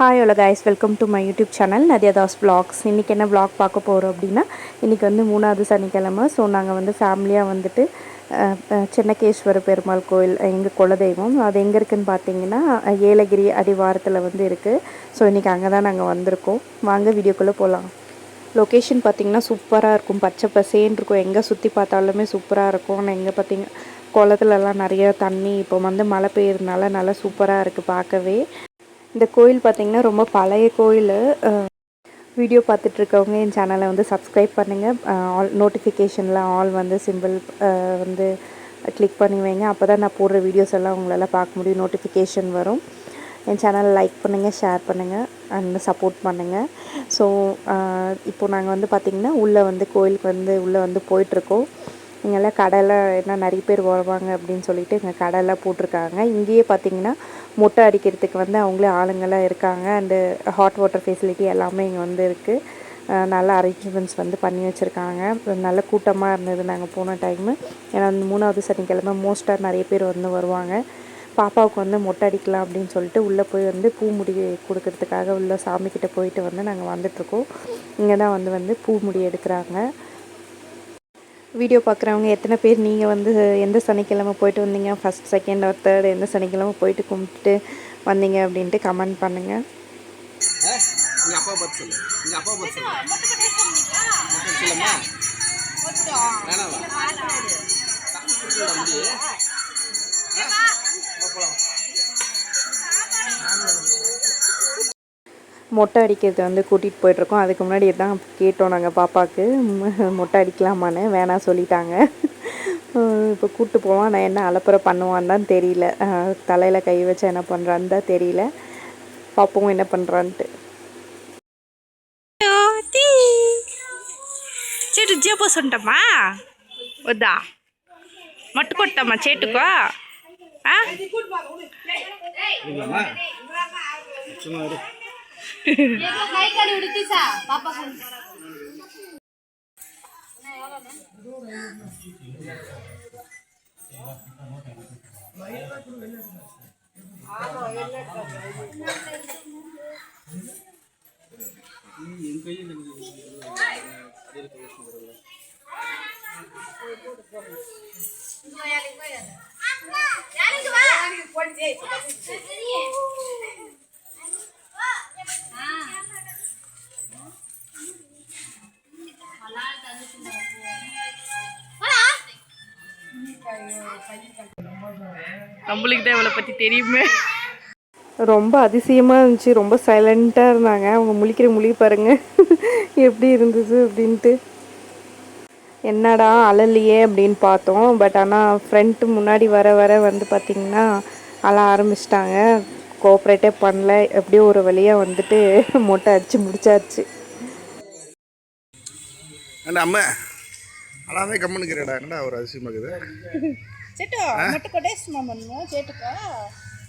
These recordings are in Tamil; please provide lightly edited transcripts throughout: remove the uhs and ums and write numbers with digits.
Hi hello guys, welcome to my YouTube channel Nadiyadas vlogs. இன்றைக்கி என்ன vlog பார்க்க போகிறோம் அப்படின்னா, இன்றைக்கி வந்து 3வது சனிக்கிழமை. ஸோ நாங்கள் வந்து ஃபேமிலியாக வந்துட்டு சென்னகேஸ்வர பெருமாள் கோயில் எங்கள் குலதெய்வம். அது எங்கே இருக்குதுன்னு பார்த்தீங்கன்னா ஏலகிரி அடிவாரத்தில் வந்து இருக்குது. ஸோ இன்றைக்கி அங்கே தான் நாங்கள் வந்திருக்கோம். வாங்க வீடியோக்குள்ளே போகலாம். லொக்கேஷன் பார்த்திங்கன்னா சூப்பராக இருக்கும், பச்சை பசேன்னு இருக்கும், எங்கே சுற்றி பார்த்தாலுமே சூப்பராக இருக்கும். ஆனால் எங்கே பார்த்திங்க குளத்துலலாம் நிறைய தண்ணி, இப்போ வந்து மழை பெய்யறதுனால நல்லா சூப்பராக இருக்குது பார்க்கவே. இந்த கோயில் பார்த்திங்கன்னா ரொம்ப பழைய கோயில். வீடியோ பார்த்துட்ருக்கவங்க என் சேனலை வந்து சப்ஸ்கிரைப் பண்ணுங்கள். ஆல் நோட்டிஃபிகேஷனில் ஆல் வந்து சிம்பிள் வந்து கிளிக் பண்ணி வைங்க. அப்போ தான் நான் போடுற வீடியோஸ் எல்லாம் உங்களால் பார்க்க முடியும், நோட்டிஃபிகேஷன் வரும். என் சேனலை லைக் பண்ணுங்கள், ஷேர் பண்ணுங்கள் அண்ட் சப்போர்ட் பண்ணுங்கள். ஸோ இப்போது நாங்கள் வந்து பார்த்திங்கன்னா உள்ளே வந்து கோயிலுக்கு வந்து உள்ளே வந்து போயிட்டுருக்கோம். இங்கெல்லாம் கடையில் என்ன நிறைய பேர் வருவாங்க அப்படின்னு சொல்லிட்டு இங்கே கடையெல்லாம் போட்டிருக்காங்க. இங்கேயே பார்த்திங்கன்னா மொட்டை அடிக்கிறதுக்கு வந்து அவங்களே ஆளுங்கள்லாம் இருக்காங்க. அண்டு ஹாட் வாட்டர் ஃபெசிலிட்டி எல்லாமே இங்கே வந்து இருக்குது. நல்ல அரேஞ்ச்மெண்ட்ஸ் வந்து பண்ணி வச்சுருக்காங்க. நல்ல கூட்டமாக இருந்தது நாங்கள் போன டைமு. ஏன்னா 3வது சனிக்கிழமை மோஸ்ட்டாக நிறைய பேர் வந்து வருவாங்க. பாப்பாவுக்கு வந்து மொட்டை அடிக்கலாம் அப்படின்னு சொல்லிட்டு உள்ளே போய் வந்து பூ முடி கொடுக்கறதுக்காக உள்ளே சாமிக்கிட்ட போயிட்டு வந்து நாங்கள் வந்துட்ருக்கோம். இங்கே தான் வந்து பூ முடி எடுக்கிறாங்க. வீடியோ பார்க்குறவங்க எத்தனை பேர் நீங்கள் வந்து எந்த சனிக்கிழமை போயிட்டு வந்தீங்க, ஃபஸ்ட் செகண்ட் ஆர் தேர்ட் எந்த சனிக்கிழமை போயிட்டு கும்பிட்டுட்டு வந்தீங்க அப்படின்ட்டு கமெண்ட் பண்ணுங்கள். மொட்டை அடிக்கிறது வந்து கூட்டிகிட்டு போயிட்டுருக்கோம். அதுக்கு முன்னாடி தான் கேட்டோம் நாங்கள் பாப்பாவுக்கு மொட்டை அடிக்கலாமான்னு. வேணாம் சொல்லிட்டாங்க. இப்போ கூப்பிட்டு போவான், நான் என்ன அலப்பறை பண்ணுவான்னு தான் தெரியல. தலையில் கை வச்சா என்ன பண்ணுறான்னு தான் தெரியல. பாப்போம் என்ன பண்ணுறான்ட்டு. చెట్టు చేపోసుంటామా వద్దా మట్టు కొట్టామా చెట్టుకో நம்மளுக்கு தான் இவளை பற்றி தெரியுமே. ரொம்ப அதிசயமாக இருந்துச்சு. ரொம்ப சைலண்ட்டாக இருந்தாங்க. அவங்க முழிக்கிற மொழி பாருங்கள் எப்படி இருந்துச்சு அப்படின்ட்டு. என்னடா அழலையே அப்படின்னு பார்த்தோம். பட் ஆனால் ஃப்ரண்ட்டு முன்னாடி வர வர வந்து பார்த்திங்கன்னா அழ ஆரம்பிச்சிட்டாங்க. கோஆப்ரேட்டே பண்ணல. எப்படியோ ஒரு வழியாக வந்துட்டு மொட்டை அடித்து முடிச்சாச்சு. அம்மா అలానే గమ్మనికిరాడా என்னடா ஒரு அதிசயமாகுது. చెట్టు మట్టు కొట్టేస్తున్నా మన్ను చెట్టుకో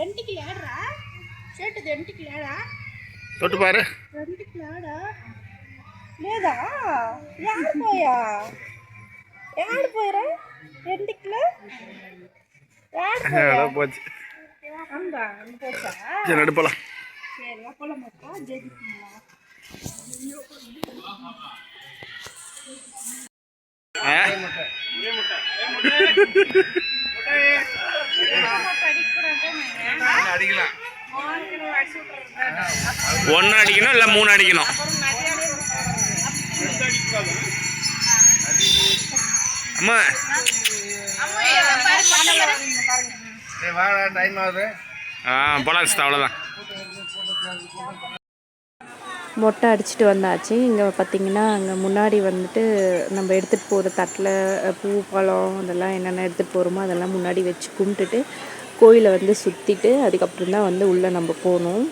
ఎంటికి లేడరా చెట్టుది ఎంటికి లేడా தொட்டு பாரு. ఎంటికి లేడా లేదా యాడిపోయా యాడిపోయారా ఎంటికిలో యాడిపోయా போச்சு. அங்கா போச்சா சரி நடுப்பலாம். சரி அப்பளம் மொத்தா ஜெயிக்குமா ஒன்னு அடிக்கணும் இல்ல 3 அடிக்கணும். அம்மா டைம் ஆகுது. போலாம், அவ்வளோதான். மொட்டை அடிச்சுட்டு வந்தாச்சு. இங்கே பார்த்திங்கன்னா அங்கே முன்னாடி வந்துட்டு நம்ம எடுத்துகிட்டு போகிற தட்டில் பூ பழம் அதெல்லாம் என்னென்ன எடுத்துகிட்டு போகிறோமோ அதெல்லாம் முன்னாடி வச்சு கும்பிட்டுட்டு கோயிலை வந்து சுற்றிட்டு அதுக்கப்புறம் தான் வந்து உள்ளே நம்ம போகணும்.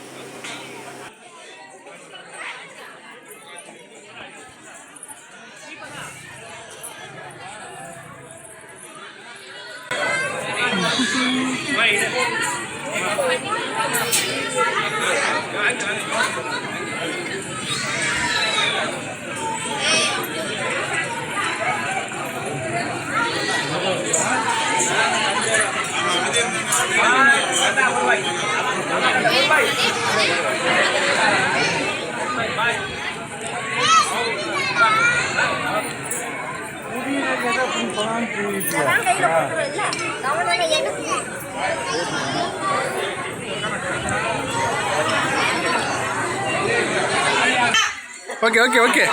ஓகே ஓகே ஓகே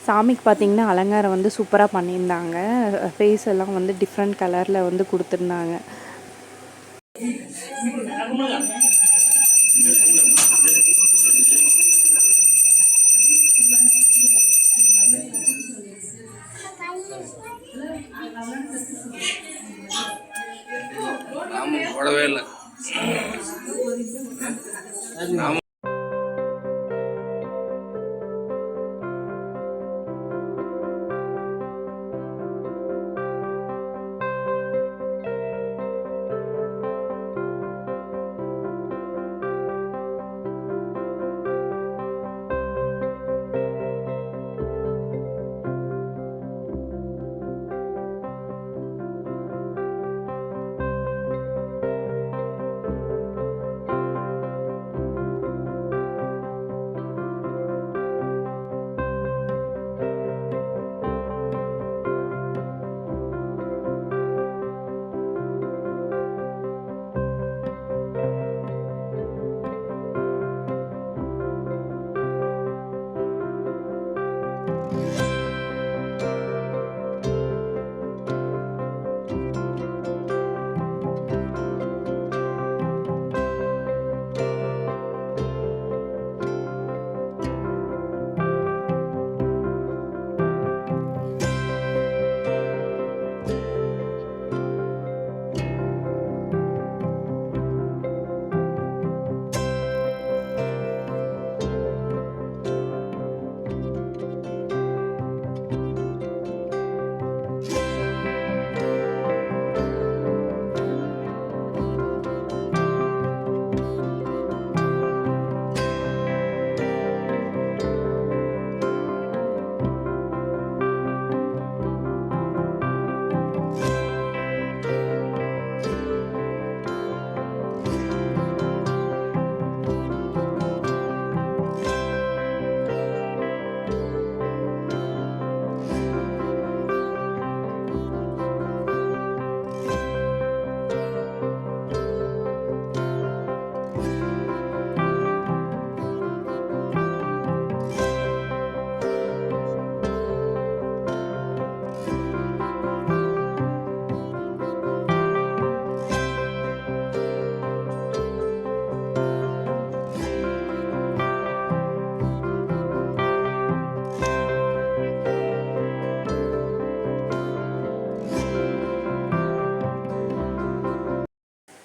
சாமிக்கு பார்த்திங்கன்னா அலங்காரம் வந்து சூப்பராக பண்ணியிருந்தாங்க. ஃபேஸ் எல்லாம் வந்து டிஃப்ரெண்ட் கலரில் வந்து கொடுத்துருந்தாங்க. போடவே இல்லை.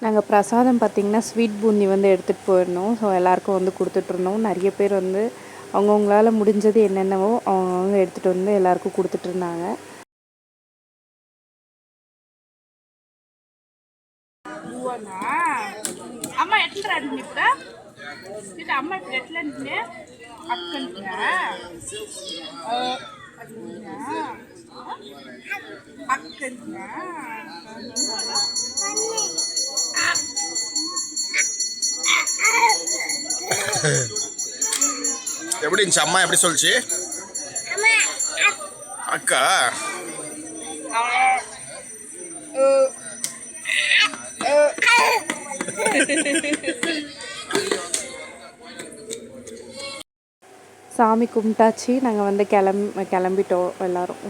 நாங்கள் பிரசாதம் பார்த்திங்கன்னா ஸ்வீட் பூந்தி வந்து எடுத்துகிட்டு போயிருந்தோம். ஸோ எல்லாேருக்கும் வந்து கொடுத்துட்ருந்தோம். நிறைய பேர் வந்து அவங்கவுங்களால முடிஞ்சது என்னென்னவோ அவங்க எடுத்துகிட்டு வந்து எல்லாேருக்கும் கொடுத்துட்ருந்தாங்க. అమ్మ ఎట్లా రండి ఇప్పుడు అమ్మ ఇప్పుడు ఎట్లా అంటే అక్కడికి எப்படி இருந்துச்சு அம்மா? எப்படி சொல்லிச்சு அக்கா? சாமி கும்பிட்டாச்சு. நாங்கள் வந்து கிளம்பிட்டோம் எல்லோரும்.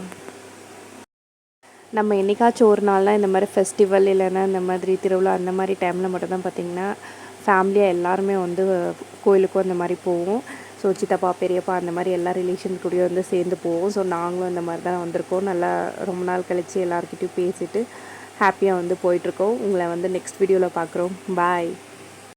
நம்ம என்றைக்காச்சும் ஒரு நாள் தான் இந்த மாதிரி ஃபெஸ்டிவல் இல்லைன்னா இந்த மாதிரி திருவிழா அந்த மாதிரி டைமில் மட்டும்தான் பார்த்திங்கன்னா ஃபேமிலியாக எல்லாருமே வந்து கோயிலுக்கும் அந்த மாதிரி போவோம். ஸோ சித்தப்பா பெரியப்பா அந்த மாதிரி எல்லா ரிலேஷன் கூடயும் வந்து சேர்ந்து போவோம். ஸோ நாங்களும் இந்த மாதிரி தான் வந்திருக்கோம். நல்லா ரொம்ப நாள் கழித்து எல்லாருக்கிட்டையும் பேசிவிட்டு ஹாப்பியாக வந்து போயிட்டுருக்கோம். உங்களை வந்து நெக்ஸ்ட் வீடியோவில் பார்க்குறோம். பாய்.